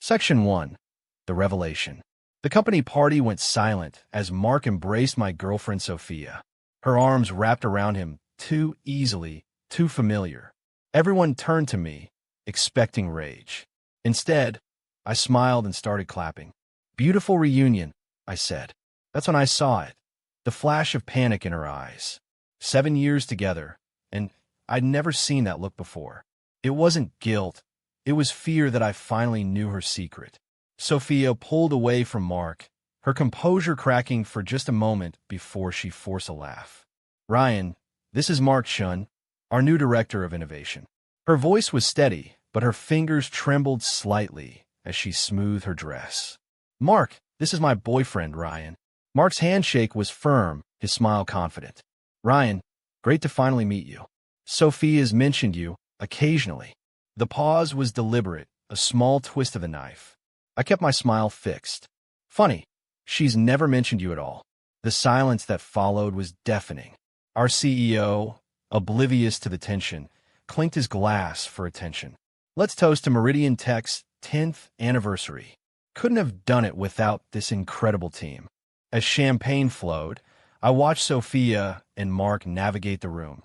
Section 1. The Revelation. The company party went silent as Mark embraced my girlfriend Sophia. Her arms wrapped around him too easily, too familiar. Everyone turned to me, expecting rage. Instead, I smiled and started clapping. "Beautiful reunion," I said. That's when I saw it. The flash of panic in her eyes. 7 years together, and I'd never seen that look before. It wasn't guilt. It was fear that I finally knew her secret. Sophia pulled away from Mark, her composure cracking for just a moment before she forced a laugh. "Ryan, this is Mark Shun, our new director of innovation." Her voice was steady, but her fingers trembled slightly as she smoothed her dress. "Mark, this is my boyfriend, Ryan." Mark's handshake was firm, his smile confident. "Ryan, great to finally meet you. Sophia's mentioned you, occasionally." The pause was deliberate, a small twist of the knife. I kept my smile fixed. "Funny, she's never mentioned you at all." The silence that followed was deafening. Our CEO, oblivious to the tension, clinked his glass for attention. "Let's toast to Meridian Tech's 10th anniversary. Couldn't have done it without this incredible team." As champagne flowed, I watched Sophia and Mark navigate the room,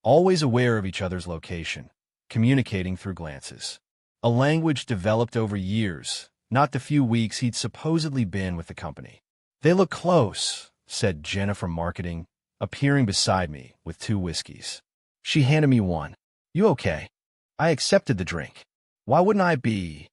always aware of each other's location, communicating through glances. A language developed over years, not the few weeks he'd supposedly been with the company. "They look close," said Jenna from marketing, appearing beside me with 2 whiskeys. She handed me one. "You okay?" I accepted the drink. "Why wouldn't I be?"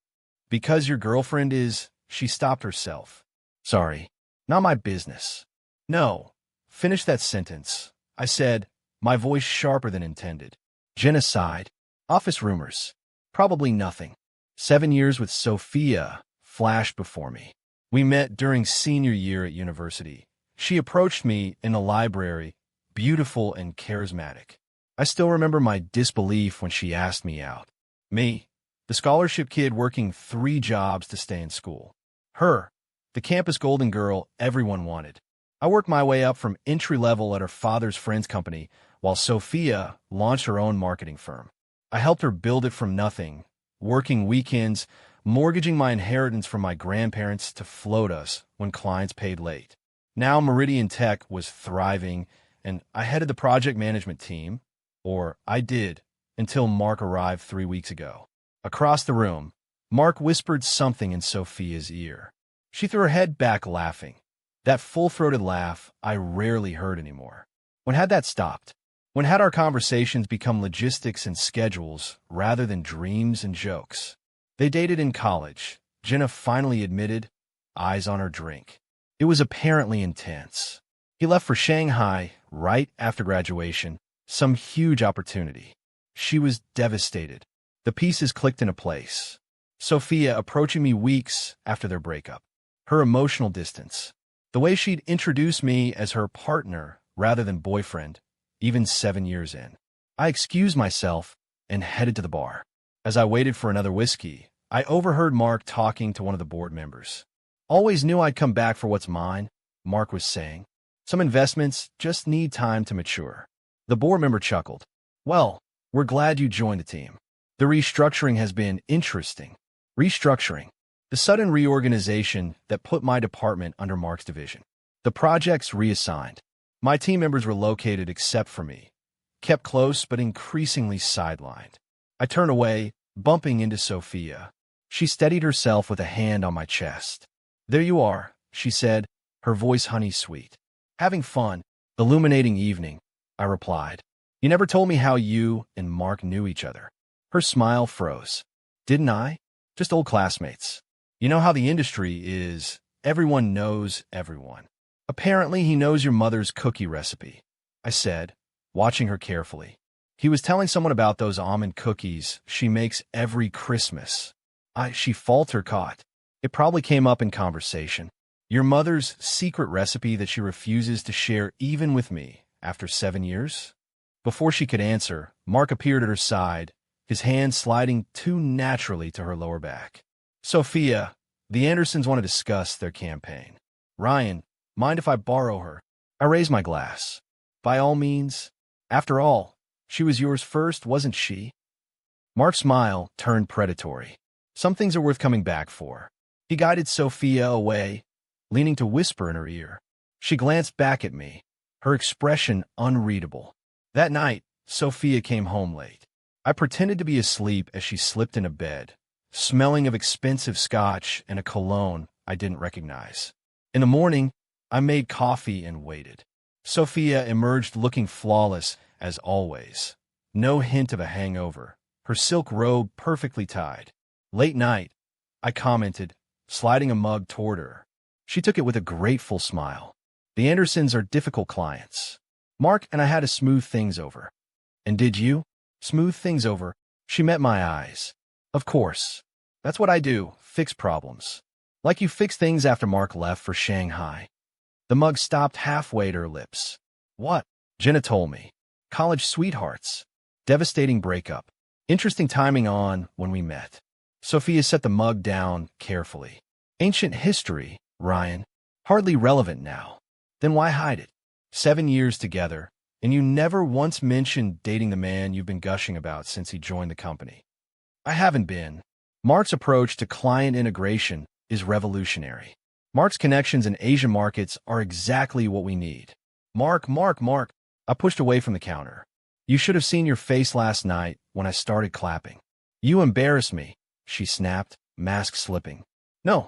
"Because your girlfriend is—" She stopped herself. "Sorry, not my business." "No, finish that sentence," I said, my voice sharper than intended. Jenna sighed. "Office rumors. Probably nothing." 7 years with Sophia flashed before me. We met during senior year at university. She approached me in a library, beautiful and charismatic. I still remember my disbelief when she asked me out. Me, the scholarship kid working 3 jobs to stay in school. Her, the campus golden girl everyone wanted. I worked my way up from entry level at her father's friend's company, while Sophia launched her own marketing firm. I helped her build it from nothing, working weekends, mortgaging my inheritance from my grandparents to float us when clients paid late. Now Meridian Tech was thriving, and I headed the project management team, or I did, until Mark arrived 3 weeks ago. Across the room, Mark whispered something in Sophia's ear. She threw her head back laughing. That full-throated laugh I rarely heard anymore. When had that stopped? When had our conversations become logistics and schedules rather than dreams and jokes? They dated in college, Jenna finally admitted, eyes on her drink. It was apparently intense. He left for Shanghai right after graduation, some huge opportunity. She was devastated. The pieces clicked into place. Sophia approaching me weeks after their breakup. Her emotional distance. The way she'd introduced me as her partner rather than boyfriend, even 7 years in. I excused myself and headed to the bar. As I waited for another whiskey, I overheard Mark talking to one of the board members. "Always knew I'd come back for what's mine," Mark was saying. "Some investments just need time to mature." The board member chuckled. "Well, we're glad you joined the team. The restructuring has been interesting." Restructuring. The sudden reorganization that put my department under Mark's division. The projects reassigned. My team members were located except for me, kept close but increasingly sidelined. I turned away, bumping into Sophia. She steadied herself with a hand on my chest. "There you are," she said, her voice honey-sweet. "Having fun. Illuminating evening," I replied. "You never told me how you and Mark knew each other." Her smile froze. "Didn't I? Just old classmates. You know how the industry is. Everyone knows everyone. Apparently he knows your mother's cookie recipe," I said, watching her carefully. "He was telling someone about those almond cookies she makes every Christmas." She faltered caught. "It probably came up in conversation. Your mother's secret recipe that she refuses to share even with me after 7 years?" Before she could answer, Mark appeared at her side, his hand sliding too naturally to her lower back. "Sophia, the Andersons want to discuss their campaign. Ryan, mind if I borrow her?" I raised my glass. "By all means. After all, she was yours first, wasn't she?" Mark's smile turned predatory. Some things are worth coming back for. He guided Sophia away, leaning to whisper in her ear. She glanced back at me, her expression unreadable. That night, Sophia came home late. I pretended to be asleep as she slipped into bed, smelling of expensive scotch and a cologne I didn't recognize. In the morning, I made coffee and waited. Sophia emerged looking flawless, as always. No hint of a hangover, her silk robe perfectly tied. Late night, I commented, sliding a mug toward her. She took it with a grateful smile. The Andersons are difficult clients. Mark and I had to smooth things over. And did you? Smooth things over? She met my eyes. Of course. That's what I do, fix problems. Like you fixed things after Mark left for Shanghai. The mug stopped halfway to her lips. What? Jenna told me. College sweethearts. Devastating breakup. Interesting timing on when we met. Sophia set the mug down carefully. Ancient history, Ryan. Hardly relevant now. Then why hide it? 7 years together, and you never once mentioned dating the man you've been gushing about since he joined the company. I haven't been. Mark's approach to client integration is revolutionary. Mark's connections in Asian markets are exactly what we need. Mark. I pushed away from the counter. You should have seen your face last night when I started clapping. You embarrassed me, she snapped, mask slipping. No,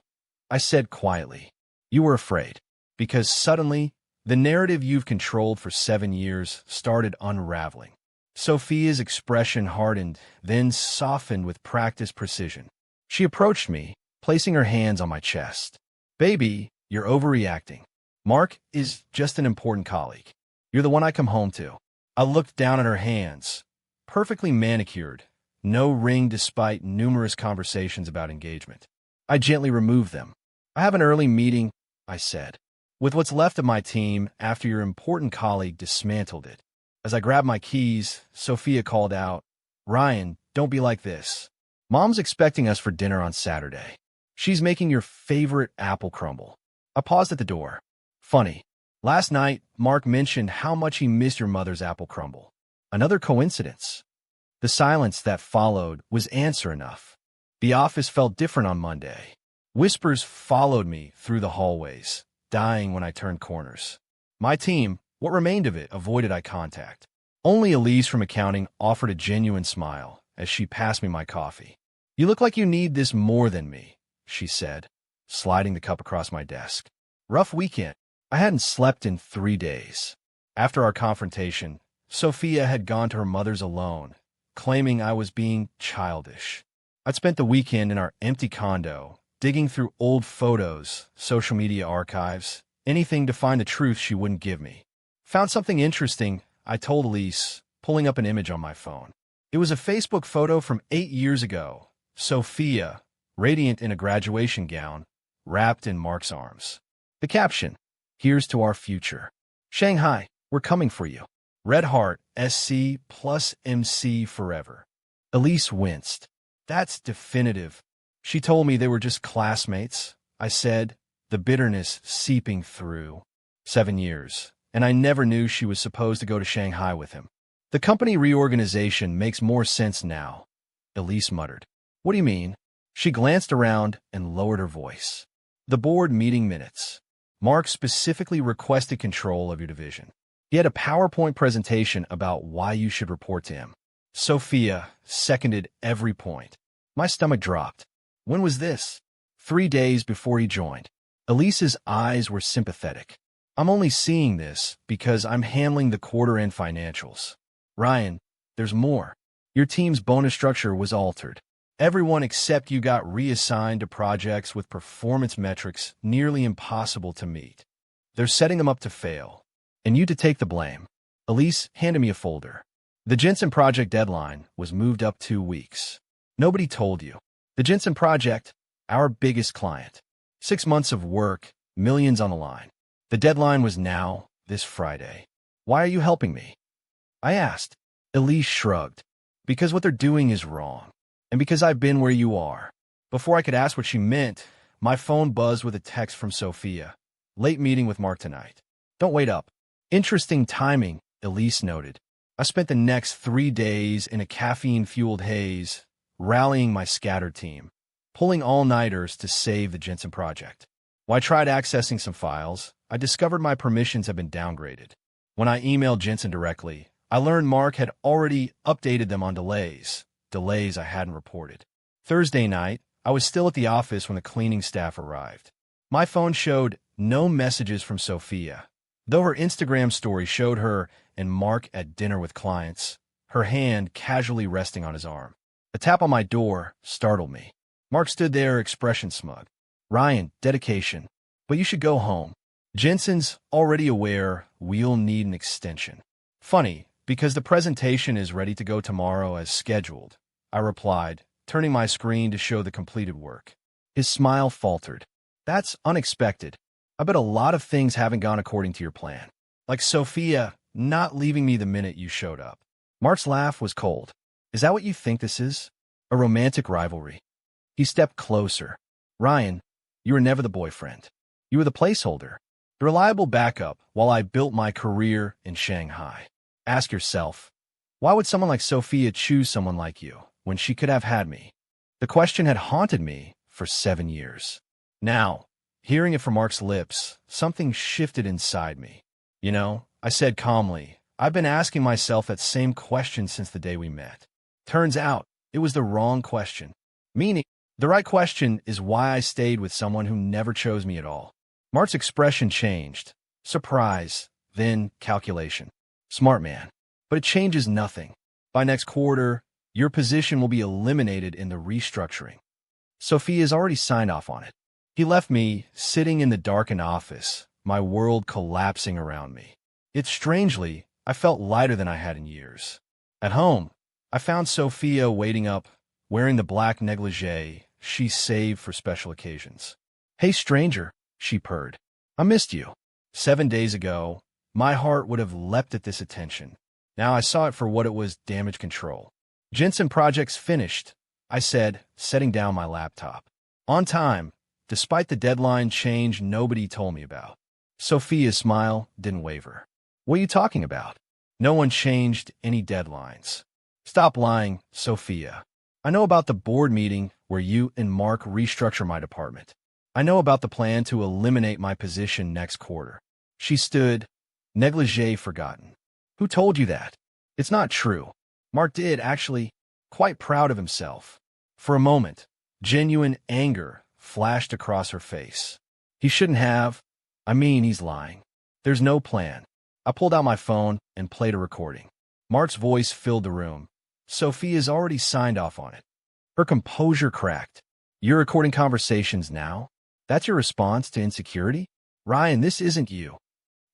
I said quietly. You were afraid. Because suddenly, the narrative you've controlled for 7 years started unraveling. Sophia's expression hardened, then softened with practiced precision. She approached me, placing her hands on my chest. Baby, you're overreacting. Mark is just an important colleague. You're the one I come home to. I looked down at her hands, perfectly manicured, no ring despite numerous conversations about engagement. I gently removed them. I have an early meeting, I said, with what's left of my team after your important colleague dismantled it. As I grabbed my keys, Sophia called out, Ryan, don't be like this. Mom's expecting us for dinner on Saturday. She's making your favorite apple crumble. I paused at the door. Funny. Last night, Mark mentioned how much he missed your mother's apple crumble. Another coincidence. The silence that followed was answer enough. The office felt different on Monday. Whispers followed me through the hallways, dying when I turned corners. My team, what remained of it, avoided eye contact. Only Elise from accounting offered a genuine smile as she passed me my coffee. You look like you need this more than me, she said, sliding the cup across my desk. Rough weekend. I hadn't slept in 3 days. After our confrontation, Sophia had gone to her mother's alone, claiming I was being childish. I'd spent the weekend in our empty condo, digging through old photos, social media archives, anything to find the truth she wouldn't give me. Found something interesting, I told Elise, pulling up an image on my phone. It was a Facebook photo from 8 years ago. Sophia, radiant in a graduation gown, wrapped in Mark's arms. The caption, here's to our future. Shanghai, we're coming for you. Red Heart, SC plus MC forever. Elise winced. That's definitive. She told me they were just classmates, I said, the bitterness seeping through. 7 years, and I never knew she was supposed to go to Shanghai with him. The company reorganization makes more sense now, Elise muttered. What do you mean? She glanced around and lowered her voice. The board meeting minutes. Mark specifically requested control of your division. He had a PowerPoint presentation about why you should report to him. Sophia seconded every point. My stomach dropped. When was this? 3 days before he joined. Elise's eyes were sympathetic. I'm only seeing this because I'm handling the quarter-end financials. Ryan, there's more. Your team's bonus structure was altered. Everyone except you got reassigned to projects with performance metrics nearly impossible to meet. They're setting them up to fail, and you to take the blame. Elise handed me a folder. The Jensen project deadline was moved up 2 weeks. Nobody told you. The Jensen project, our biggest client. 6 months of work, millions on the line. The deadline was now, this Friday. Why are you helping me? I asked. Elise shrugged. Because what they're doing is wrong. And because I've been where you are. Before I could ask what she meant, my phone buzzed with a text from Sophia. Late meeting with Mark tonight. Don't wait up. Interesting timing, Elise noted. I spent the next 3 days in a caffeine-fueled haze, rallying my scattered team. pulling all-nighters to save the Jensen project. When I tried accessing some files, I discovered my permissions had been downgraded. When I emailed Jensen directly, I learned Mark had already updated them on delays I hadn't reported. Thursday night, I was still at the office when the cleaning staff arrived. My phone showed no messages from Sophia, though her Instagram story showed her and Mark at dinner with clients, her hand casually resting on his arm. A tap on my door startled me. Mark stood there, expression smug. "Ryan, dedication. But you should go home. Jensen's already aware we'll need an extension." "Funny, because the presentation is ready to go tomorrow as scheduled," I replied, turning my screen to show the completed work. His smile faltered. "That's unexpected. I bet a lot of things haven't gone according to your plan. Like Sophia not leaving me the minute you showed up." Mark's laugh was cold. "Is that what you think this is? A romantic rivalry?" He stepped closer. "Ryan, you were never the boyfriend. You were the placeholder, the reliable backup while I built my career in Shanghai. Ask yourself, why would someone like Sophia choose someone like you when she could have had me?" The question had haunted me for 7 years. Now, hearing it from Mark's lips, something shifted inside me. "You know," I said calmly, "I've been asking myself that same question since the day we met. Turns out, it was the wrong question. Meaning, the right question is why I stayed with someone who never chose me at all." Mark's expression changed. Surprise, then calculation. "Smart man. But it changes nothing. By next quarter, your position will be eliminated in the restructuring. Sophia's already signed off on it." He left me sitting in the darkened office, my world collapsing around me. Yet strangely, I felt lighter than I had in years. At home, I found Sophia waiting up, wearing the black negligee she saved for special occasions. "Hey, stranger," she purred. "I missed you." 7 days ago, my heart would have leapt at this attention. Now I saw it for what it was: damage control. "Jensen project's finished," I said, setting down my laptop. "On time, despite the deadline change nobody told me about." Sophia's smile didn't waver. "What are you talking about? No one changed any deadlines." "Stop lying, Sophia. I know about the board meeting where you and Mark restructure my department. I know about the plan to eliminate my position next quarter." She stood, negligee forgotten. "Who told you that?" "It's not true." Mark did, actually, quite proud of himself. For a moment, genuine anger flashed across her face. "He shouldn't have. I mean, he's lying. There's no plan." I pulled out my phone and played a recording. Mark's voice filled the room. "Sophia's already signed off on it." Her composure cracked. "You're recording conversations now? That's your response to insecurity? Ryan, this isn't you."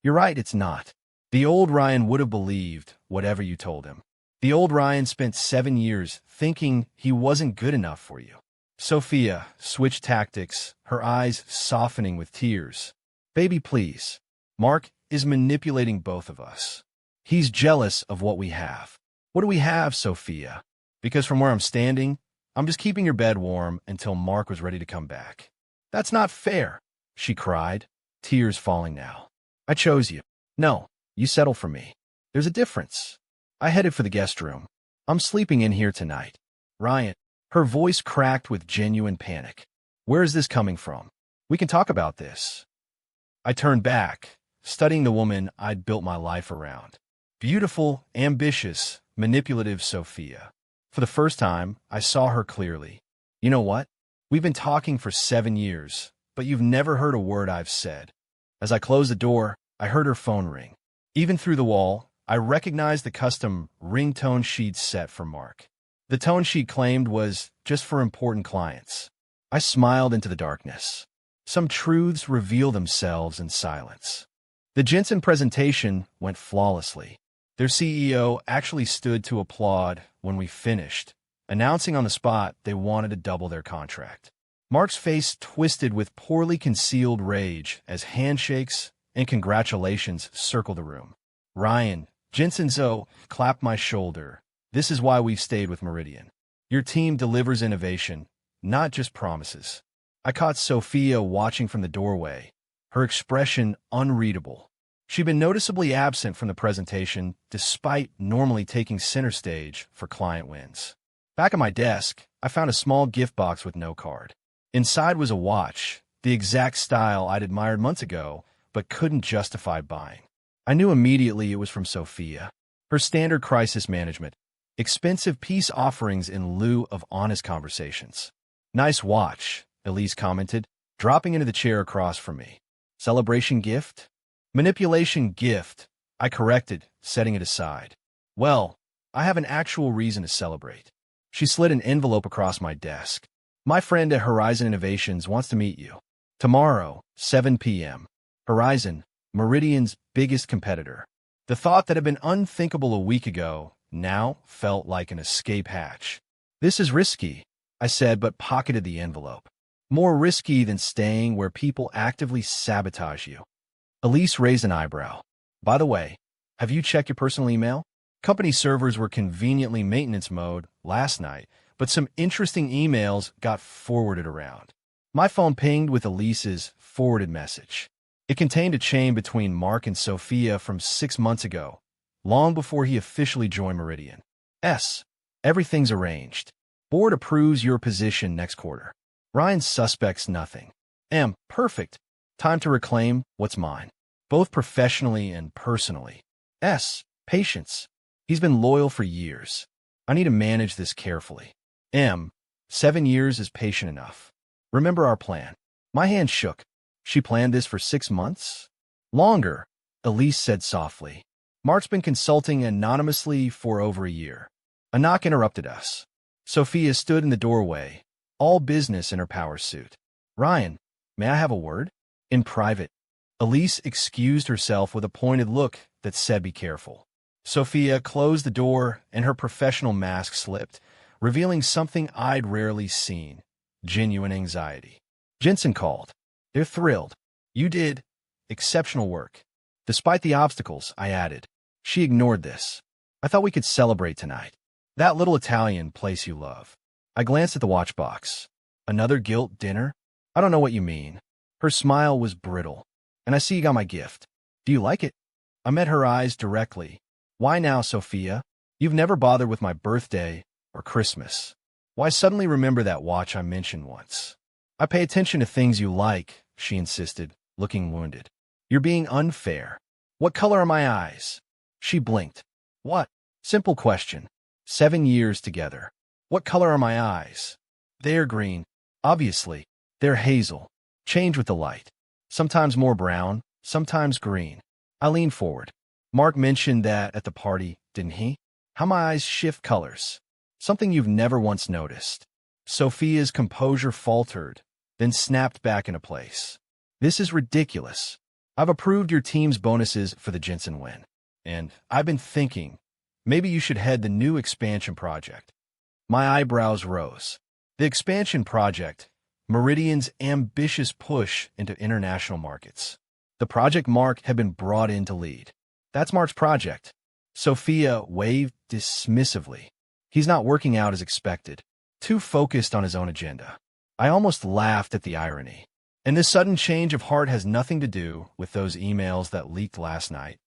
"You're right, it's not. The old Ryan would have believed whatever you told him. The old Ryan spent 7 years thinking he wasn't good enough for you." Sophia switched tactics, her eyes softening with tears. "Baby, please. Mark is manipulating both of us. He's jealous of what we have." "What do we have, Sophia?" "Because from where I'm standing, I'm just keeping your bed warm until Mark was ready to come back." "That's not fair," she cried, tears falling now. "I chose you. No, you settled for me. There's a difference." I headed for the guest room. "I'm sleeping in here tonight." "Ryan." Her voice cracked with genuine panic. "Where is this coming from? We can talk about this." I turned back, studying the woman I'd built my life around. Beautiful, ambitious, manipulative Sophia. For the first time, I saw her clearly. "You know what? We've been talking for 7 years, but you've never heard a word I've said." As I closed the door, I heard her phone ring. Even through the wall, I recognized the custom ringtone she'd set for Mark. The tone she claimed was just for important clients. I smiled into the darkness. Some truths reveal themselves in silence. The Jensen presentation went flawlessly. Their CEO actually stood to applaud when we finished, announcing on the spot they wanted to double their contract. Mark's face twisted with poorly concealed rage as handshakes and congratulations circled the room. "Ryan," Jensen clapped my shoulder. "This is why we've stayed with Meridian. Your team delivers innovation, not just promises." I caught Sophia watching from the doorway, her expression unreadable. She'd been noticeably absent from the presentation, despite normally taking center stage for client wins. Back at my desk, I found a small gift box with no card. Inside was a watch, the exact style I'd admired months ago, but couldn't justify buying. I knew immediately it was from Sophia. Her standard crisis management. Expensive peace offerings in lieu of honest conversations. Nice watch, Elise commented, dropping into the chair across from me. Celebration gift? Manipulation gift, I corrected, setting it aside. Well, I have an actual reason to celebrate. She slid an envelope across my desk. My friend at Horizon Innovations wants to meet you. Tomorrow, 7 p.m. Horizon, Meridian's biggest competitor. The thought that had been unthinkable a week ago now felt like an escape hatch. This is risky, I said, but pocketed the envelope. More risky than staying where people actively sabotage you. Elise raised an eyebrow. By the way, have you checked your personal email? Company servers were conveniently maintenance mode last night, but some interesting emails got forwarded around. My phone pinged with Elise's forwarded message. It contained a chain between Mark and Sophia from 6 months ago, long before he officially joined Meridian. Everything's arranged. Board approves your position next quarter. Ryan suspects nothing. Perfect. Time to reclaim what's mine, both professionally and personally. Patience. He's been loyal for years. I need to manage this carefully. 7 years is patient enough. Remember our plan. My hand shook. She planned this for 6 months? Longer, Elise said softly. Mark's been consulting anonymously for over a year. A knock interrupted us. Sophia stood in the doorway, all business in her power suit. Ryan, may I have a word? In private. Elise excused herself with a pointed look that said be careful. Sophia closed the door and her professional mask slipped, revealing something I'd rarely seen. Genuine anxiety. Jensen called. They're thrilled. You did exceptional work. Despite the obstacles, I added. She ignored this. I thought we could celebrate tonight. That little Italian place you love. I glanced at the watch box. Another guilt dinner? I don't know what you mean. Her smile was brittle. And I see you got my gift. Do you like it? I met her eyes directly. Why now, Sophia? You've never bothered with my birthday or Christmas. Why suddenly remember that watch I mentioned once? I pay attention to things you like, she insisted, looking wounded. You're being unfair. What color are my eyes? She blinked. What? Simple question. 7 years together. What color are my eyes? They're green. Obviously. They're hazel. Change with the light. Sometimes more brown, sometimes green. I leaned forward. Mark mentioned that at the party, didn't he? How my eyes shift colors. Something you've never once noticed. Sophia's composure faltered, then snapped back into place. This is ridiculous. I've approved your team's bonuses for the Jensen win. And I've been thinking, maybe you should head the new expansion project. My eyebrows rose. The expansion project, Meridian's ambitious push into international markets. The project Mark had been brought in to lead. That's Mark's project. Sophia waved dismissively. He's not working out as expected. Too focused on his own agenda. I almost laughed at the irony. And this sudden change of heart has nothing to do with those emails that leaked last night.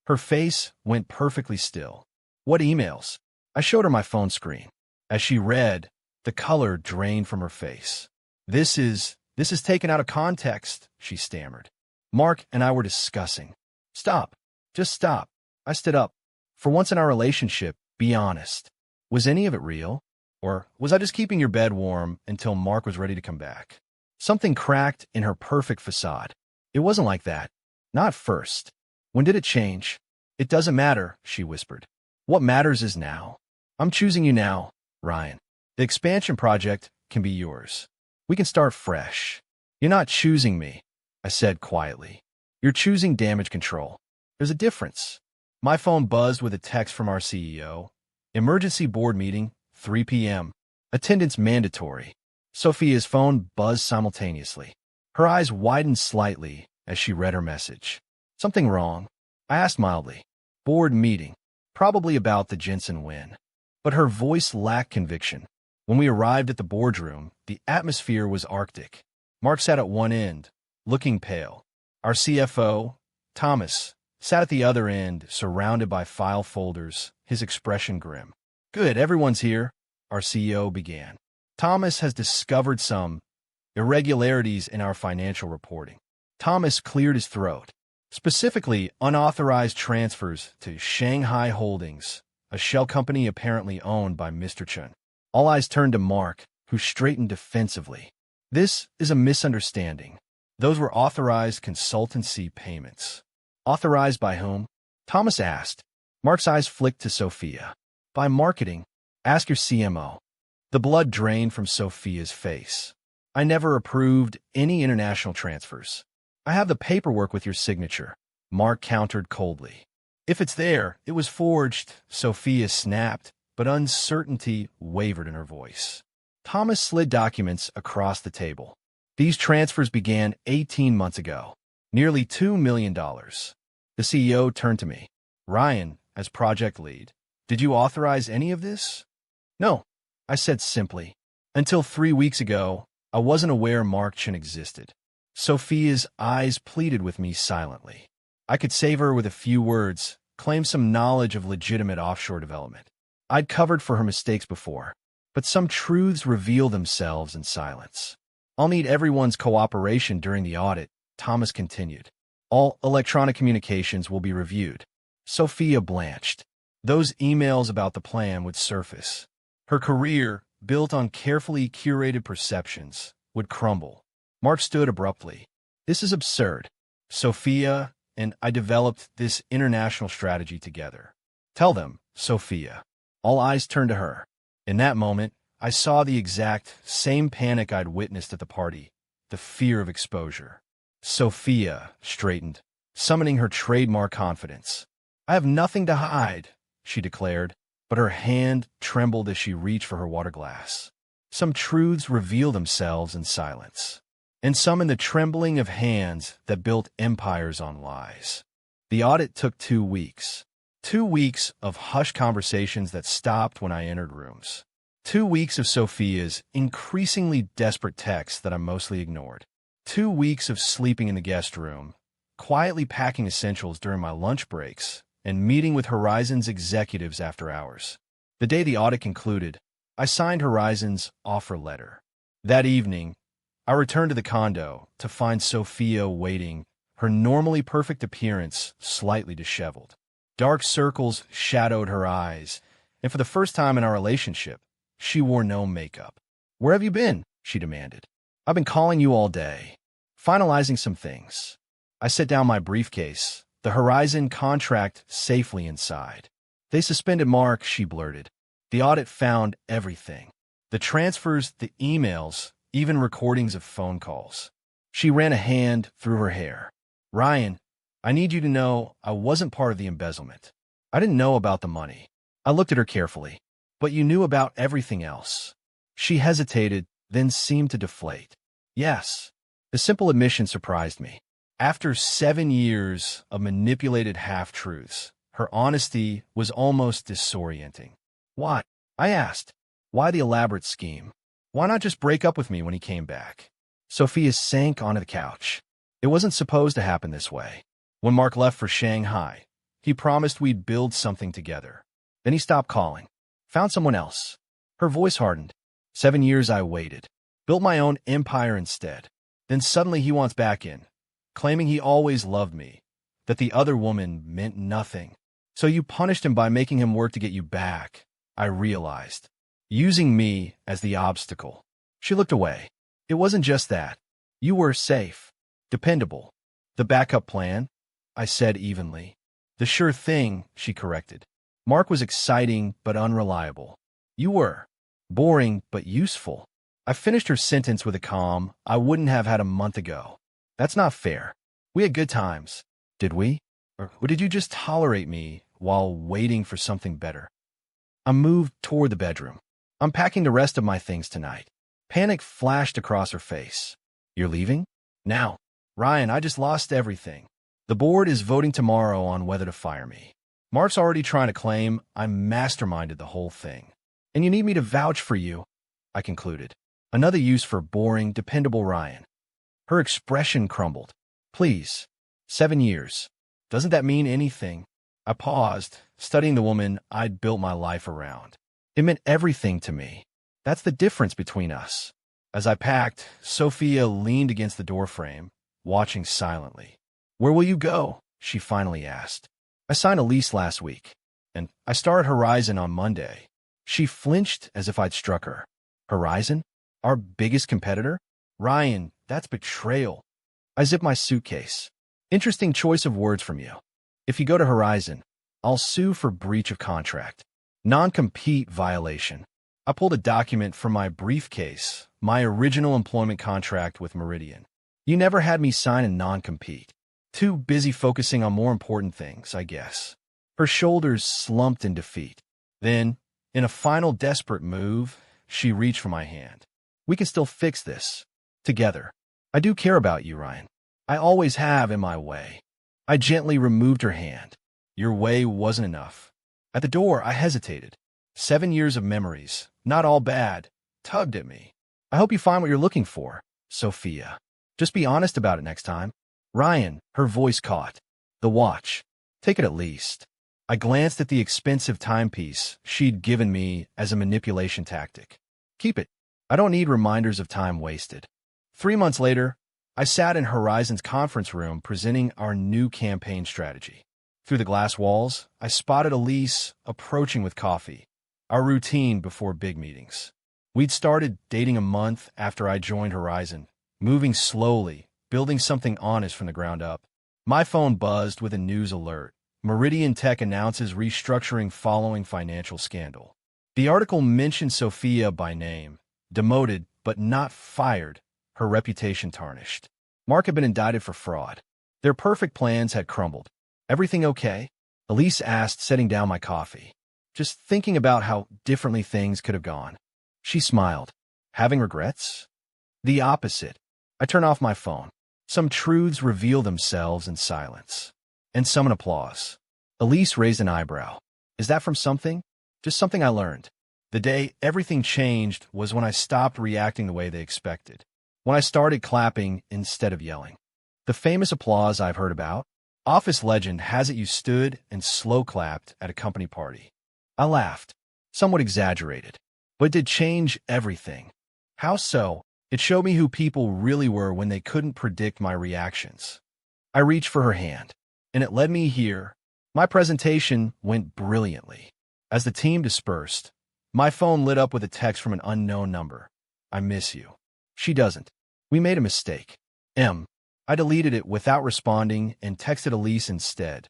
Her face went perfectly still. What emails? I showed her my phone screen. As she read, the color drained from her face. This is taken out of context, she stammered. Mark and I were discussing. Stop. Just stop. I stood up. For once in our relationship, be honest. Was any of it real? Or was I just keeping your bed warm until Mark was ready to come back? Something cracked in her perfect facade. It wasn't like that. Not first. When did it change? It doesn't matter, she whispered. What matters is now. I'm choosing you now, Ryan. The expansion project can be yours. We can start fresh. You're not choosing me, I said quietly. You're choosing damage control. There's a difference. My phone buzzed with a text from our CEO. Emergency board meeting, 3 p.m. Attendance mandatory. Sophia's phone buzzed simultaneously. Her eyes widened slightly as she read her message. Something wrong? I asked mildly. Board meeting. Probably about the Jensen win. But her voice lacked conviction. When we arrived at the boardroom, the atmosphere was arctic. Mark sat at one end, looking pale. Our CFO, Thomas, sat at the other end, surrounded by file folders, his expression grim. Good, everyone's here, our CEO began. Thomas has discovered some irregularities in our financial reporting. Thomas cleared his throat. Specifically, unauthorized transfers to Shanghai Holdings, a shell company apparently owned by Mr. Chen. All eyes turned to Mark, who straightened defensively. This is a misunderstanding. Those were authorized consultancy payments. Authorized by whom? Thomas asked. Mark's eyes flicked to Sophia. By marketing. Ask your CMO. The blood drained from Sophia's face. I never approved any international transfers. I have the paperwork with your signature, Mark countered coldly. If it's there, it was forged, Sophia snapped, but uncertainty wavered in her voice. Thomas slid documents across the table. These transfers began 18 months ago. Nearly $2 million. The CEO turned to me. Ryan, as project lead, did you authorize any of this? No, I said simply. Until 3 weeks ago, I wasn't aware Mark Chen existed. Sophia's eyes pleaded with me silently. I could save her with a few words, claim some knowledge of legitimate offshore development. I'd covered for her mistakes before, but some truths reveal themselves in silence. I'll need everyone's cooperation during the audit, Thomas continued. All electronic communications will be reviewed. Sophia blanched. Those emails about the plan would surface. Her career, built on carefully curated perceptions, would crumble. Mark stood abruptly. This is absurd. Sophia and I developed this international strategy together. Tell them, Sophia. All eyes turned to her. In that moment, I saw the exact same panic I'd witnessed at the party, the fear of exposure. Sophia straightened, summoning her trademark confidence. I have nothing to hide, she declared, but her hand trembled as she reached for her water glass. Some truths reveal themselves in silence, and some in the trembling of hands that built empires on lies. The audit took 2 weeks. 2 weeks of hushed conversations that stopped when I entered rooms. 2 weeks of Sophia's increasingly desperate texts that I mostly ignored. 2 weeks of sleeping in the guest room, quietly packing essentials during my lunch breaks, and meeting with Horizon's executives after hours. The day the audit concluded, I signed Horizon's offer letter. That evening, I returned to the condo to find Sophia waiting, her normally perfect appearance slightly disheveled. Dark circles shadowed her eyes, and for the first time in our relationship, she wore no makeup. Where have you been? She demanded. I've been calling you all day, finalizing some things. I set down my briefcase, the Horizon contract safely inside. They suspended Mark, she blurted. The audit found everything. The transfers, the emails, even recordings of phone calls. She ran a hand through her hair. Ryan, I need you to know I wasn't part of the embezzlement. I didn't know about the money. I looked at her carefully. But you knew about everything else. She hesitated, then seemed to deflate. Yes. The simple admission surprised me. After 7 years of manipulated half-truths, her honesty was almost disorienting. Why? I asked. Why the elaborate scheme? Why not just break up with me when he came back? Sophia sank onto the couch. It wasn't supposed to happen this way. When Mark left for Shanghai, he promised we'd build something together. Then he stopped calling. Found someone else. Her voice hardened. 7 years I waited. Built my own empire instead. Then suddenly he wants back in, claiming he always loved me, that the other woman meant nothing. So you punished him by making him work to get you back, I realized. Using me as the obstacle. She looked away. It wasn't just that. You were safe. Dependable. The backup plan, I said evenly. The sure thing, she corrected. Mark was exciting but unreliable. You were. Boring but useful. I finished her sentence with a calm I wouldn't have had a month ago. That's not fair. We had good times. Did we? Or did you just tolerate me while waiting for something better? I moved toward the bedroom. I'm packing the rest of my things tonight. Panic flashed across her face. You're leaving? Now. Ryan, I just lost everything. The board is voting tomorrow on whether to fire me. Mark's already trying to claim I masterminded the whole thing. And you need me to vouch for you, I concluded. Another use for boring, dependable Ryan. Her expression crumbled. Please. 7 years. Doesn't that mean anything? I paused, studying the woman I'd built my life around. It meant everything to me. That's the difference between us. As I packed, Sophia leaned against the doorframe, watching silently. Where will you go? She finally asked. I signed a lease last week, and I start Horizon on Monday. She flinched as if I'd struck her. Horizon? Our biggest competitor? Ryan, that's betrayal. I zip my suitcase. Interesting choice of words from you. If you go to Horizon, I'll sue for breach of contract. Non-compete violation. I pulled a document from my briefcase, my original employment contract with Meridian. You never had me sign a non-compete. Too busy focusing on more important things, I guess. Her shoulders slumped in defeat. Then, in a final desperate move, she reached for my hand. We can still fix this. Together. I do care about you, Ryan. I always have in my way. I gently removed her hand. Your way wasn't enough. At the door, I hesitated. 7 years of memories, not all bad, tugged at me. I hope you find what you're looking for, Sophia. Just be honest about it next time. Ryan, her voice caught. The watch. Take it at least. I glanced at the expensive timepiece she'd given me as a manipulation tactic. Keep it. I don't need reminders of time wasted. 3 months later, I sat in Horizon's conference room presenting our new campaign strategy. Through the glass walls, I spotted Elise approaching with coffee, our routine before big meetings. We'd started dating a month after I joined Horizon, moving slowly, building something honest from the ground up. My phone buzzed with a news alert. Meridian Tech announces restructuring following financial scandal. The article mentioned Sophia by name, demoted but not fired, her reputation tarnished. Mark had been indicted for fraud. Their perfect plans had crumbled. Everything okay? Elise asked, setting down my coffee. Just thinking about how differently things could have gone. She smiled. Having regrets? The opposite. I turn off my phone. Some truths reveal themselves in silence. And some in applause. Elise raised an eyebrow. Is that from something? Just something I learned. The day everything changed was when I stopped reacting the way they expected. When I started clapping instead of yelling. The famous applause I've heard about. Office legend has it you stood and slow clapped at a company party. I laughed, somewhat exaggerated, but it did change everything. How so? It showed me who people really were when they couldn't predict my reactions. I reached for her hand, and it led me here. My presentation went brilliantly. As the team dispersed, my phone lit up with a text from an unknown number. I miss you. She doesn't. We made a mistake. I deleted it without responding and texted Elise instead.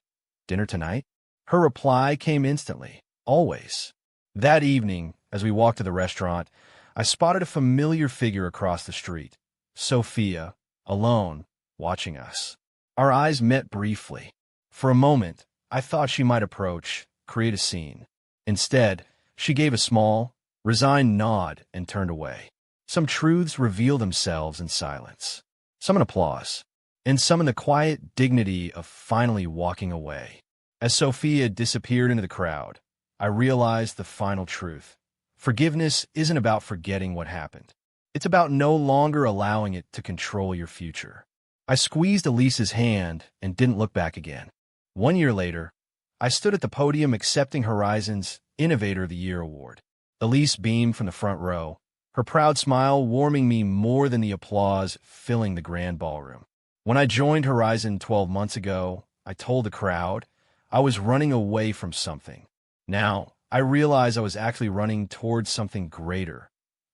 Dinner tonight? Her reply came instantly. Always. That evening, as we walked to the restaurant, I spotted a familiar figure across the street. Sophia, alone, watching us. Our eyes met briefly. For a moment, I thought she might approach, create a scene. Instead, she gave a small, resigned nod and turned away. Some truths reveal themselves in silence. Some in applause, and some in the quiet dignity of finally walking away. As Sophia disappeared into the crowd, I realized the final truth. Forgiveness isn't about forgetting what happened. It's about no longer allowing it to control your future. I squeezed Elise's hand and didn't look back again. 1 year later, I stood at the podium accepting Horizon's Innovator of the Year award. Elise beamed from the front row, her proud smile warming me more than the applause filling the grand ballroom. When I joined Horizon 12 months ago, I told the crowd I was running away from something. Now, I realize I was actually running towards something greater.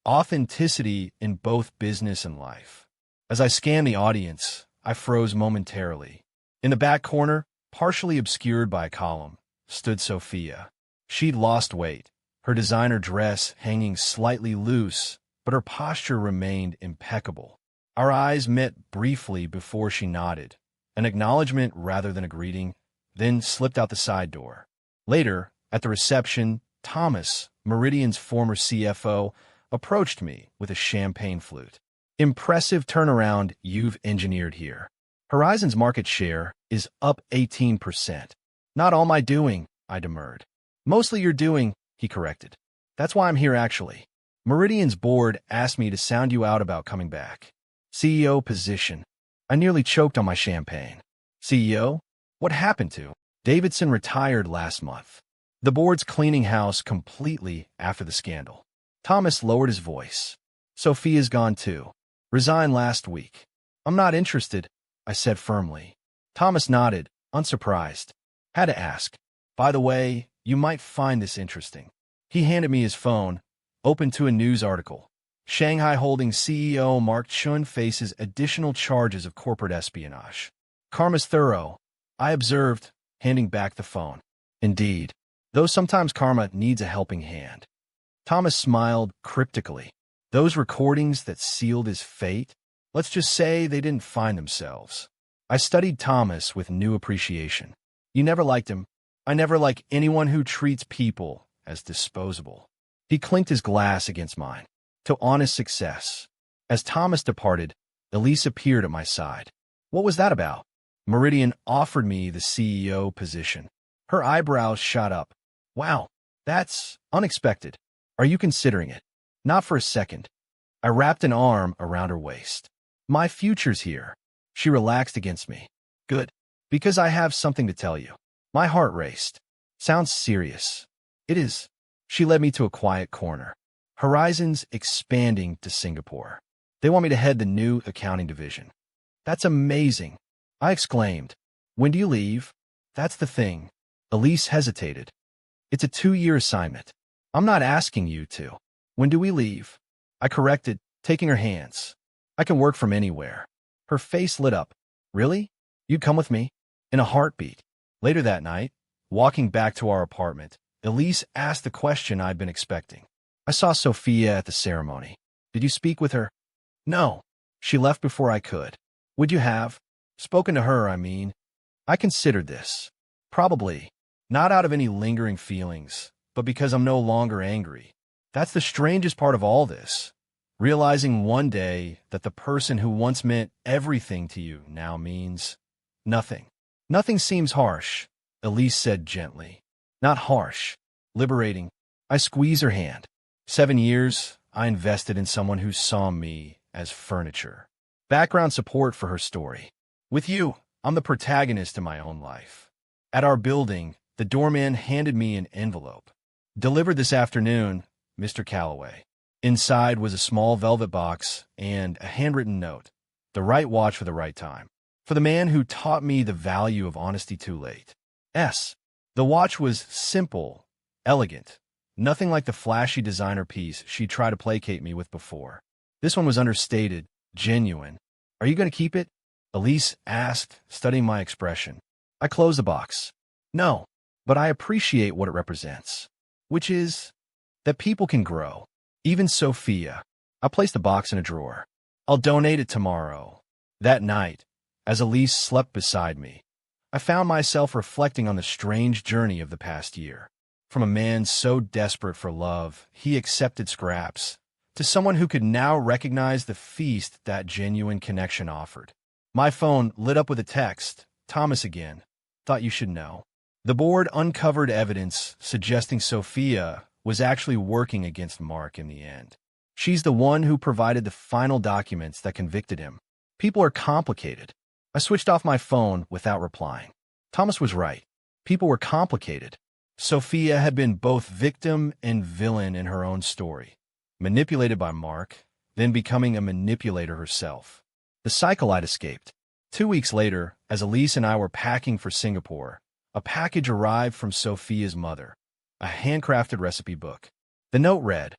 Authenticity in both business and life. As I scanned the audience, I froze momentarily. In the back corner, partially obscured by a column, stood Sophia. She'd lost weight, her designer dress hanging slightly loose, but her posture remained impeccable. Our eyes met briefly before she nodded, an acknowledgement rather than a greeting, then slipped out the side door. Later, at the reception, Thomas, Meridian's former CFO, approached me with a champagne flute. Impressive turnaround you've engineered here. Horizon's market share is up 18%. Not all my doing, I demurred. Mostly your doing, he corrected. That's why I'm here actually. Meridian's board asked me to sound you out about coming back. CEO position. I nearly choked on my champagne. CEO? What happened to? Davidson retired last month. The board's cleaning house completely after the scandal. Thomas lowered his voice. Sophia's gone too. Resigned last week. I'm not interested, I said firmly. Thomas nodded, unsurprised. Had to ask. By the way, you might find this interesting. He handed me his phone, opened to a news article. Shanghai Holdings CEO Mark Chun faces additional charges of corporate espionage. Karma's thorough, I observed, handing back the phone. Indeed, though sometimes karma needs a helping hand. Thomas smiled cryptically. Those recordings that sealed his fate? Let's just say they didn't find themselves. I studied Thomas with new appreciation. You never liked him. I never like anyone who treats people as disposable. He clinked his glass against mine. To honest success. As Thomas departed, Elise appeared at my side. What was that about? Meridian offered me the CEO position. Her eyebrows shot up. Wow, that's unexpected. Are you considering it? Not for a second. I wrapped an arm around her waist. My future's here. She relaxed against me. Good, because I have something to tell you. My heart raced. Sounds serious. It is. She led me to a quiet corner. Horizons expanding to Singapore. They want me to head the new accounting division. That's amazing, I exclaimed. When do you leave? That's the thing. Elise hesitated. It's a 2-year assignment. I'm not asking you to. When do we leave? I corrected, taking her hands. I can work from anywhere. Her face lit up. Really? You'd come with me? In a heartbeat. Later that night, walking back to our apartment, Elise asked the question I'd been expecting. I saw Sophia at the ceremony. Did you speak with her? No. She left before I could. Would you have? Spoken to her, I mean. I considered this. Probably. Not out of any lingering feelings, but because I'm no longer angry. That's the strangest part of all this. Realizing one day that the person who once meant everything to you now means nothing. Nothing seems harsh, Elise said gently. Not harsh. Liberating. I squeezed her hand. 7 years, I invested in someone who saw me as furniture. Background support for her story. With you, I'm the protagonist in my own life. At our building, the doorman handed me an envelope. Delivered this afternoon, Mr. Calloway. Inside was a small velvet box and a handwritten note. The right watch for the right time. For the man who taught me the value of honesty too late. S. The watch was simple, elegant. Nothing like the flashy designer piece she tried to placate me with before. This one was understated, genuine. Are you going to keep it? Elise asked, studying my expression. I closed the box. No, but I appreciate what it represents. Which is that people can grow. Even Sophia. I placed the box in a drawer. I'll donate it tomorrow. That night, as Elise slept beside me, I found myself reflecting on the strange journey of the past year. From a man so desperate for love, he accepted scraps, to someone who could now recognize the feast that genuine connection offered. My phone lit up with a text. Thomas again. Thought you should know. The board uncovered evidence suggesting Sophia was actually working against Mark in the end. She's the one who provided the final documents that convicted him. People are complicated. I switched off my phone without replying. Thomas was right. People were complicated. Sophia had been both victim and villain in her own story. Manipulated by Mark, then becoming a manipulator herself. The cycle I'd escaped. 2 weeks later, as Elise and I were packing for Singapore, a package arrived from Sophia's mother. A handcrafted recipe book. The note read,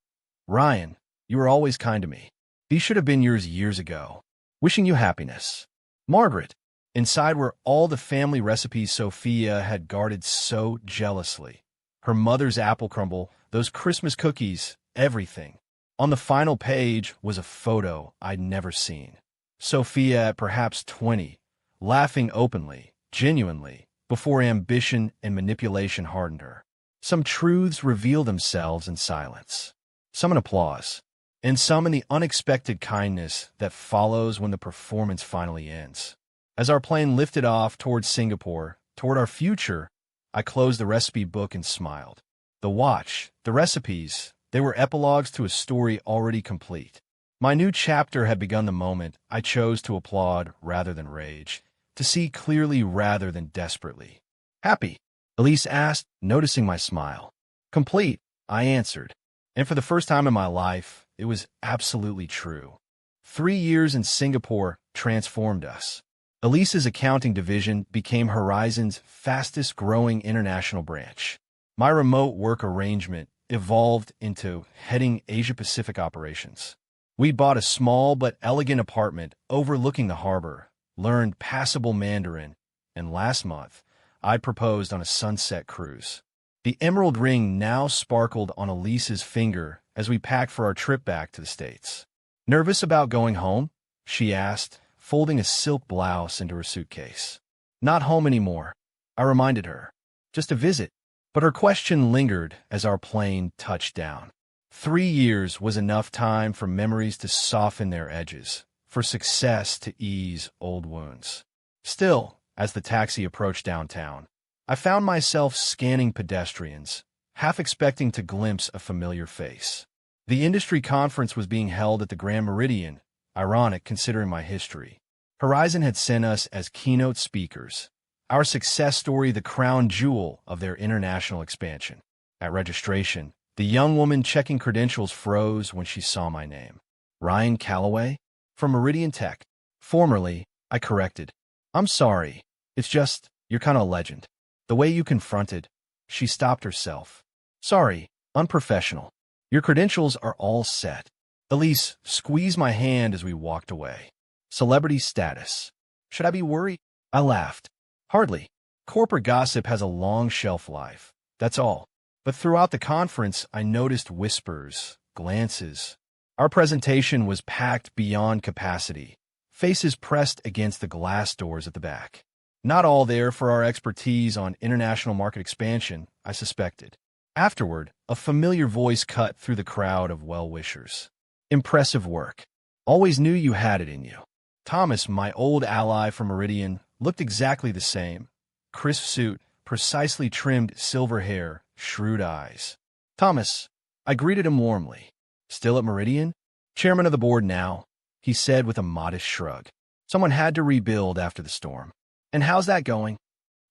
Ryan, you were always kind to me. These should have been yours years ago. Wishing you happiness. Margaret. Inside were all the family recipes Sophia had guarded so jealously. Her mother's apple crumble, those Christmas cookies, everything. On the final page was a photo I'd never seen. Sophia at perhaps 20, laughing openly, genuinely, before ambition and manipulation hardened her. Some truths reveal themselves in silence, some in applause, and some in the unexpected kindness that follows when the performance finally ends. As our plane lifted off toward Singapore, toward our future, I closed the recipe book and smiled. The watch, the recipes, they were epilogues to a story already complete. My new chapter had begun the moment I chose to applaud rather than rage, to see clearly rather than desperately. Happy? Elise asked, noticing my smile. Complete, I answered. And for the first time in my life, it was absolutely true. 3 years in Singapore transformed us. Elise's accounting division became Horizon's fastest-growing international branch. My remote work arrangement evolved into heading Asia-Pacific operations. We bought a small but elegant apartment overlooking the harbor, learned passable Mandarin, and last month, I proposed on a sunset cruise. The emerald ring now sparkled on Elise's finger as we packed for our trip back to the States. "Nervous about going home?" she asked, folding a silk blouse into her suitcase. "Not home anymore," I reminded her. "Just a visit." But her question lingered as our plane touched down. 3 years was enough time for memories to soften their edges, for success to ease old wounds. Still, as the taxi approached downtown, I found myself scanning pedestrians, half expecting to glimpse a familiar face. The industry conference was being held at the Grand Meridian, ironic considering my history. Horizon had sent us as keynote speakers, our success story the crown jewel of their international expansion. At registration, the young woman checking credentials froze when she saw my name. "Ryan Calloway? From Meridian Tech." "Formerly," I corrected. "I'm sorry. It's just, you're kind of a legend." The way you confronted. She stopped herself. "Sorry, unprofessional. Your credentials are all set." Elise squeezed my hand as we walked away. Celebrity status. Should I be worried? I laughed. Hardly. Corporate gossip has a long shelf life. That's all. But throughout the conference, I noticed whispers, glances. Our presentation was packed beyond capacity, faces pressed against the glass doors at the back. Not all there for our expertise on international market expansion, I suspected. Afterward, a familiar voice cut through the crowd of well-wishers. "Impressive work. Always knew you had it in you." Thomas, my old ally from Meridian, looked exactly the same. Crisp suit, precisely trimmed silver hair, shrewd eyes. "Thomas," I greeted him warmly. "Still at Meridian?" "Chairman of the board now," he said with a modest shrug. "Someone had to rebuild after the storm." "And how's that going?"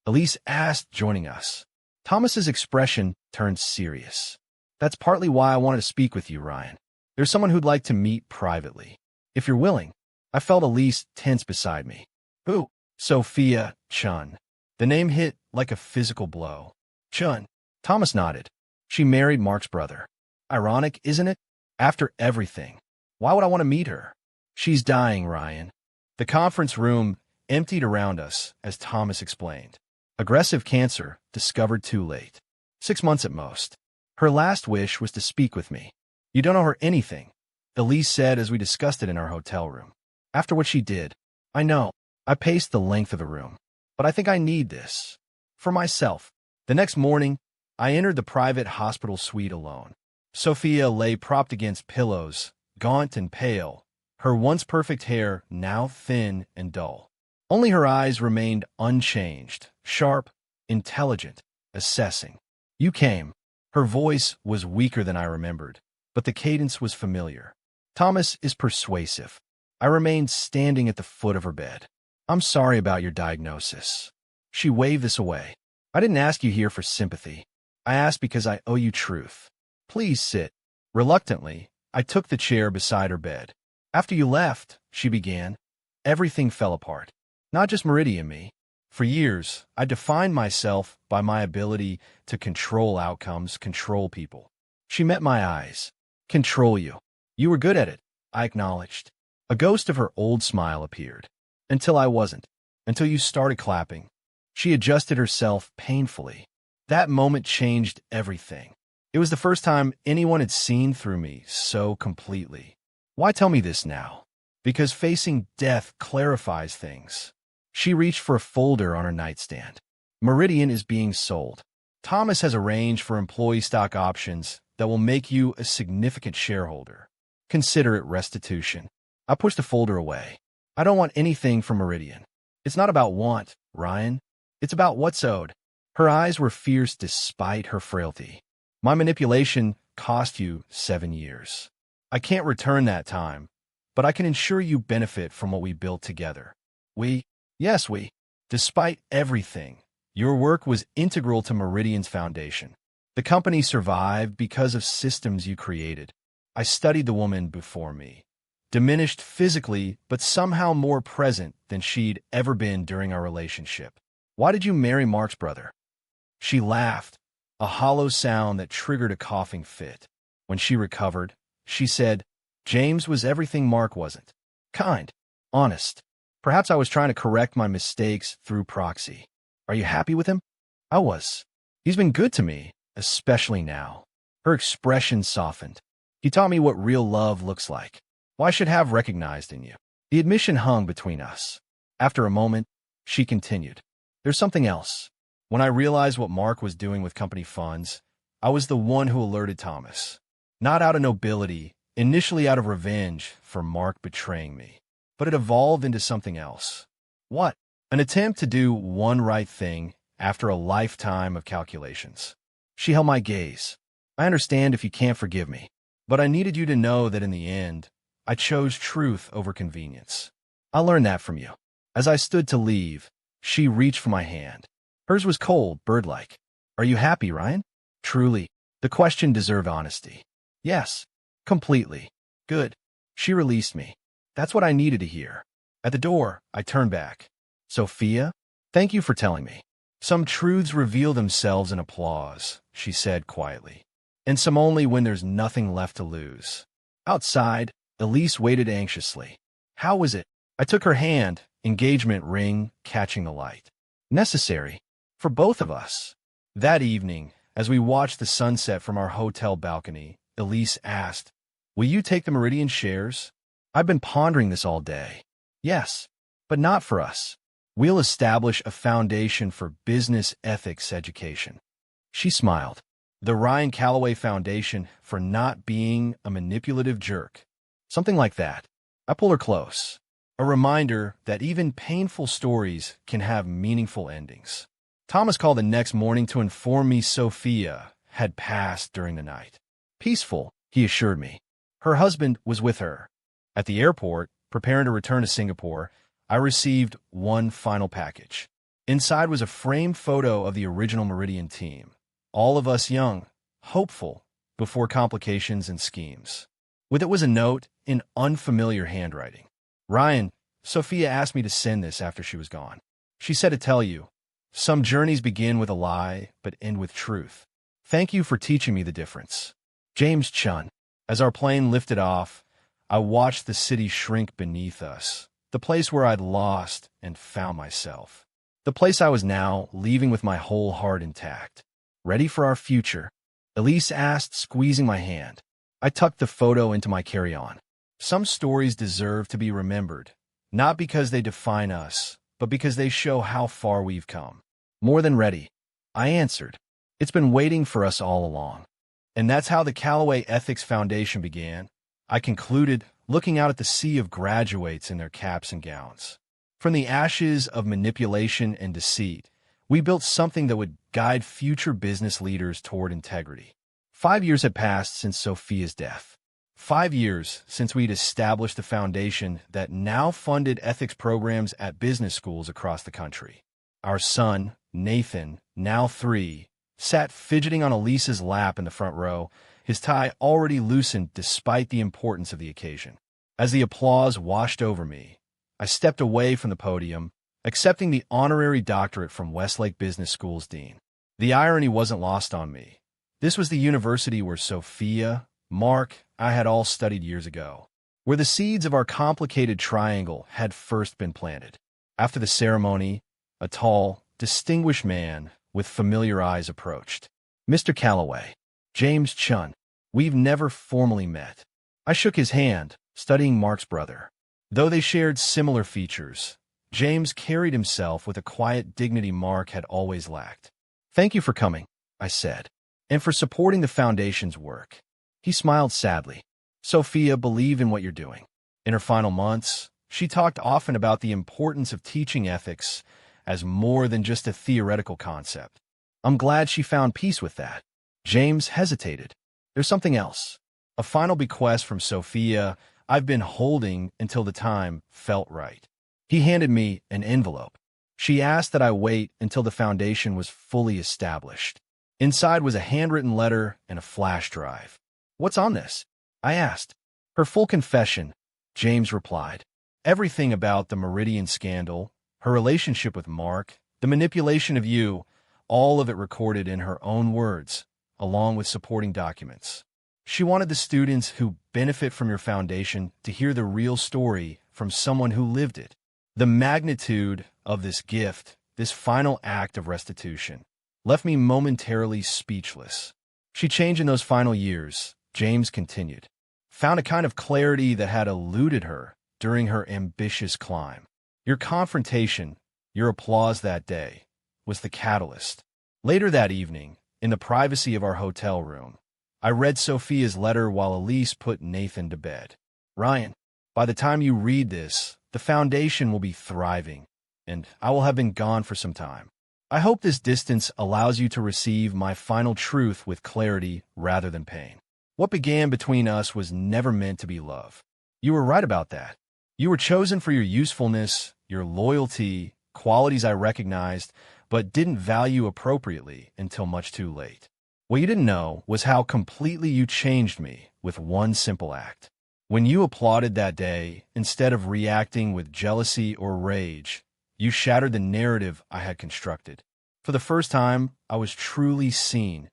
Elise asked, joining us. Thomas's expression turned serious. "That's partly why I wanted to speak with you, Ryan. There's someone who'd like to meet privately. If you're willing." I felt Elise tense beside me. "Who?" "Sophia Chun." The name hit like a physical blow. "Chun." Thomas nodded. "She married Mark's brother. Ironic, isn't it? After everything. Why would I want to meet her?" "She's dying, Ryan." The conference room emptied around us as Thomas explained. "Aggressive cancer, discovered too late. 6 months at most. Her last wish was to speak with me." "You don't owe her anything," Elise said as we discussed it in our hotel room. "After what she did." "I know." I paced the length of the room. "But I think I need this. For myself." The next morning, I entered the private hospital suite alone. Sophia lay propped against pillows, gaunt and pale, her once perfect hair now thin and dull. Only her eyes remained unchanged, sharp, intelligent, assessing. "You came." Her voice was weaker than I remembered, but the cadence was familiar. Thomas is persuasive. I remained standing at the foot of her bed. "I'm sorry about your diagnosis." She waved this away. "I didn't ask you here for sympathy. I asked because I owe you truth. Please sit." Reluctantly, I took the chair beside her bed. "After you left," she began, "everything fell apart. Not just Meridian me. For years, I defined myself by my ability to control outcomes, control people." She met my eyes. "Control you. You were good at it," I acknowledged. A ghost of her old smile appeared. "Until I wasn't. Until you started clapping." She adjusted herself painfully. That moment changed everything. It was the first time anyone had seen through me so completely. "Why tell me this now?" "Because facing death clarifies things." She reached for a folder on her nightstand. "Meridian is being sold. Thomas has arranged for employee stock options that will make you a significant shareholder. Consider it restitution." I pushed the folder away. "I don't want anything from Meridian. It's not about want, Ryan. It's about what's owed." Her eyes were fierce despite her frailty. "My manipulation cost you 7 years. I can't return that time, but I can ensure you benefit from what we built together. Yes, we. Despite everything, your work was integral to Meridian's foundation. The company survived because of systems you created. I studied the woman before me, diminished physically, but somehow more present than she'd ever been during our relationship. Why did you marry Mark's brother? She laughed, a hollow sound that triggered a coughing fit. When she recovered, she said, James was everything Mark wasn't. Kind, honest. Perhaps I was trying to correct my mistakes through proxy. Are you happy with him? I was. He's been good to me, especially now. Her expression softened. He taught me what real love looks like. Well, I should have recognized in you. The admission hung between us. After a moment, she continued. There's something else. When I realized what Mark was doing with company funds, I was the one who alerted Thomas. Not out of nobility, initially out of revenge for Mark betraying me. But it evolved into something else. What? An attempt to do one right thing after a lifetime of calculations. She held my gaze. I understand if you can't forgive me, but I needed you to know that in the end, I chose truth over convenience. I learned that from you. As I stood to leave, she reached for my hand. Hers was cold, bird-like. Are you happy, Ryan? Truly. The question deserved honesty. Yes. Completely. Good. She released me. That's what I needed to hear. At the door, I turned back. Sophia, thank you for telling me. Some truths reveal themselves in applause, she said quietly. And some only when there's nothing left to lose. Outside, Elise waited anxiously. How was it? I took her hand, engagement ring catching the light. Necessary. For both of us. That evening, as we watched the sunset from our hotel balcony, Elise asked, Will you take the Meridian shares? I've been pondering this all day. Yes, but not for us. We'll establish a foundation for business ethics education. She smiled. The Ryan Calloway Foundation for not being a manipulative jerk. Something like that. I pulled her close. A reminder that even painful stories can have meaningful endings. Thomas called the next morning to inform me Sophia had passed during the night. Peaceful, he assured me. Her husband was with her. At the airport, preparing to return to Singapore, I received one final package. Inside was a framed photo of the original Meridian team. All of us young, hopeful, before complications and schemes. With it was a note in unfamiliar handwriting. Ryan, Sophia asked me to send this after she was gone. She said to tell you, some journeys begin with a lie, but end with truth. Thank you for teaching me the difference. James Chun. As our plane lifted off, I watched the city shrink beneath us, the place where I'd lost and found myself. The place I was now leaving with my whole heart intact. Ready for our future? Elise asked, squeezing my hand. I tucked the photo into my carry-on. Some stories deserve to be remembered, not because they define us, but because they show how far we've come. More than ready, I answered. It's been waiting for us all along. And that's how the Calloway Ethics Foundation began. I concluded, looking out at the sea of graduates in their caps and gowns. From the ashes of manipulation and deceit, we built something that would guide future business leaders toward integrity. 5 years had passed since Sophia's death. 5 years since we'd established a foundation that now funded ethics programs at business schools across the country. Our son, Nathan, now 3, sat fidgeting on Elise's lap in the front row, his tie already loosened despite the importance of the occasion. As the applause washed over me, I stepped away from the podium, accepting the honorary doctorate from Westlake Business School's dean. The irony wasn't lost on me. This was the university where Sophia, Mark, I had all studied years ago, where the seeds of our complicated triangle had first been planted. After the ceremony, a tall, distinguished man with familiar eyes approached. Mr. Calloway, James Chun, we've never formally met. I shook his hand, studying Mark's brother. Though they shared similar features, James carried himself with a quiet dignity Mark had always lacked. Thank you for coming, I said, and for supporting the foundation's work. He smiled sadly. Sophia believed in what you're doing. In her final months, she talked often about the importance of teaching ethics as more than just a theoretical concept. I'm glad she found peace with that. James hesitated. There's something else. A final bequest from Sophia I've been holding until the time felt right. He handed me an envelope. She asked that I wait until the foundation was fully established. Inside was a handwritten letter and a flash drive. "What's on this?" I asked. "Her full confession," James replied. "Everything about the Meridian scandal, her relationship with Mark, the manipulation of you, all of it recorded in her own words, along with supporting documents. She wanted the students who benefit from your foundation to hear the real story from someone who lived it. The magnitude of this gift, this final act of restitution, left me momentarily speechless. She changed in those final years," James continued. "Found a kind of clarity that had eluded her during her ambitious climb. Your confrontation, your applause that day, was the catalyst. Later that evening, in the privacy of our hotel room, I read Sophia's letter while Elise put Nathan to bed. Ryan, by the time you read this, the foundation will be thriving, and I will have been gone for some time. I hope this distance allows you to receive my final truth with clarity rather than pain. What began between us was never meant to be love. You were right about that. You were chosen for your usefulness, your loyalty, qualities I recognized, but didn't value appropriately until much too late. What you didn't know was how completely you changed me with one simple act. When you applauded that day, instead of reacting with jealousy or rage, you shattered the narrative I had constructed. For the first time, I was truly seen,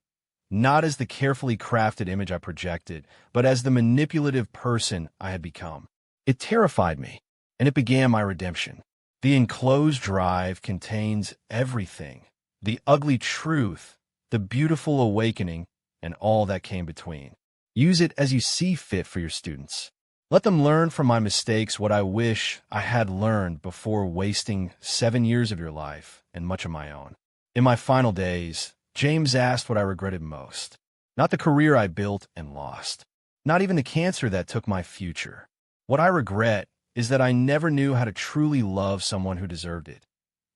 not as the carefully crafted image I projected, but as the manipulative person I had become. It terrified me, and it began my redemption. The enclosed drive contains everything, the ugly truth, the beautiful awakening, and all that came between. Use it as you see fit for your students. Let them learn from my mistakes what I wish I had learned before wasting 7 years of your life and much of my own. In my final days, James asked what I regretted most. Not the career I built and lost. Not even the cancer that took my future. What I regret is that I never knew how to truly love someone who deserved it.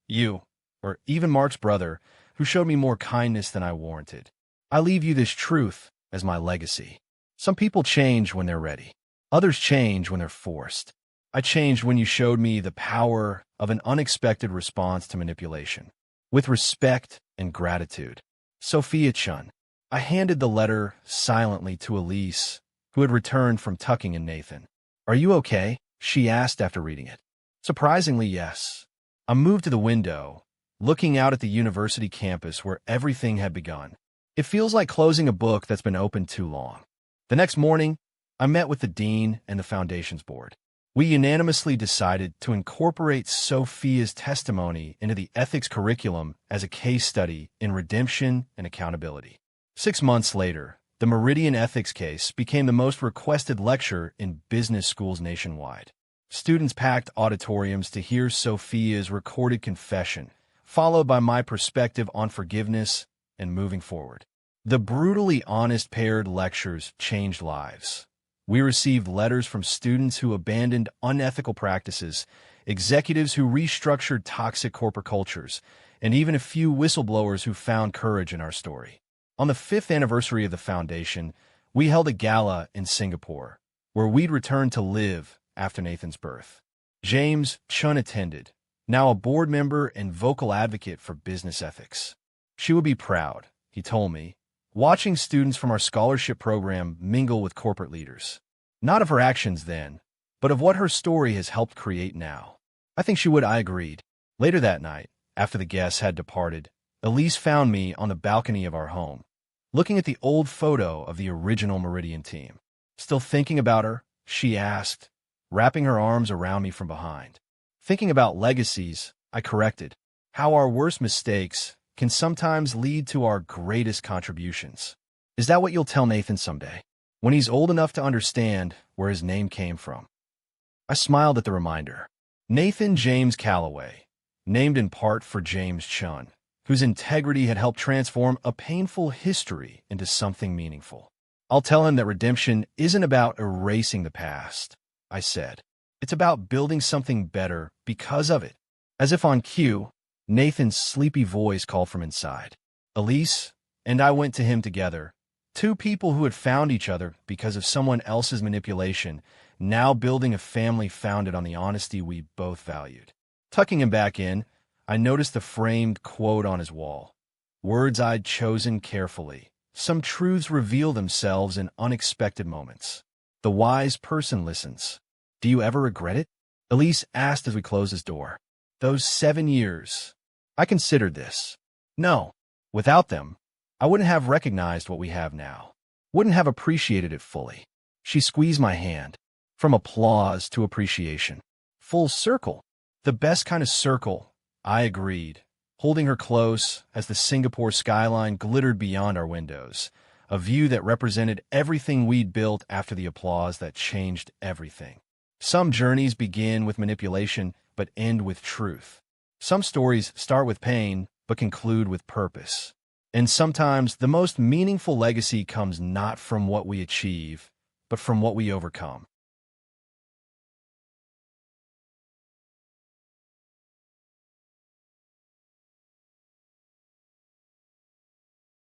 You, or even Mark's brother, who showed me more kindness than I warranted. I leave you this truth as my legacy. Some people change when they're ready. Others change when they're forced. I changed when you showed me the power of an unexpected response to manipulation. With respect and gratitude. Sophia Chun. I handed the letter silently to Elise, who had returned from tucking in Nathan. "Are you okay?" she asked after reading it. Surprisingly, yes. I moved to the window, looking out at the university campus where everything had begun. It feels like closing a book that's been open too long. The next morning, I met with the dean and the foundation's board. We unanimously decided to incorporate Sophia's testimony into the ethics curriculum as a case study in redemption and accountability. 6 months later, the Meridian ethics case became the most requested lecture in business schools nationwide. Students packed auditoriums to hear Sophia's recorded confession, followed by my perspective on forgiveness and moving forward. The brutally honest paired lectures changed lives. We received letters from students who abandoned unethical practices, executives who restructured toxic corporate cultures, and even a few whistleblowers who found courage in our story. On the 5th anniversary of the foundation, we held a gala in Singapore, where we'd returned to live after Nathan's birth. James Chun attended, now a board member and vocal advocate for business ethics. She would be proud, he told me, watching students from our scholarship program mingle with corporate leaders. Not of her actions then, but of what her story has helped create now. I think she would, I agreed. Later that night, after the guests had departed, Elise found me on the balcony of our home, looking at the old photo of the original Meridian team. "Still thinking about her?" she asked, wrapping her arms around me from behind. Thinking about legacies, I corrected. How our worst mistakes can sometimes lead to our greatest contributions. Is that what you'll tell Nathan someday, when he's old enough to understand where his name came from? I smiled at the reminder. Nathan James Calloway, named in part for James Chun, whose integrity had helped transform a painful history into something meaningful. I'll tell him that redemption isn't about erasing the past, I said. It's about building something better because of it. As if on cue, Nathan's sleepy voice called from inside. Elise and I went to him together, two people who had found each other because of someone else's manipulation, now building a family founded on the honesty we both valued. Tucking him back in, I noticed the framed quote on his wall. Words I'd chosen carefully. Some truths reveal themselves in unexpected moments. The wise person listens. Do you ever regret it? Elise asked as we closed his door. Those 7 years. I considered this. No. Without them, I wouldn't have recognized what we have now. Wouldn't have appreciated it fully. She squeezed my hand. From applause to appreciation. Full circle. The best kind of circle, I agreed, holding her close as the Singapore skyline glittered beyond our windows, a view that represented everything we'd built after the applause that changed everything. Some journeys begin with manipulation but end with truth. Some stories start with pain but conclude with purpose. And sometimes the most meaningful legacy comes not from what we achieve, but from what we overcome.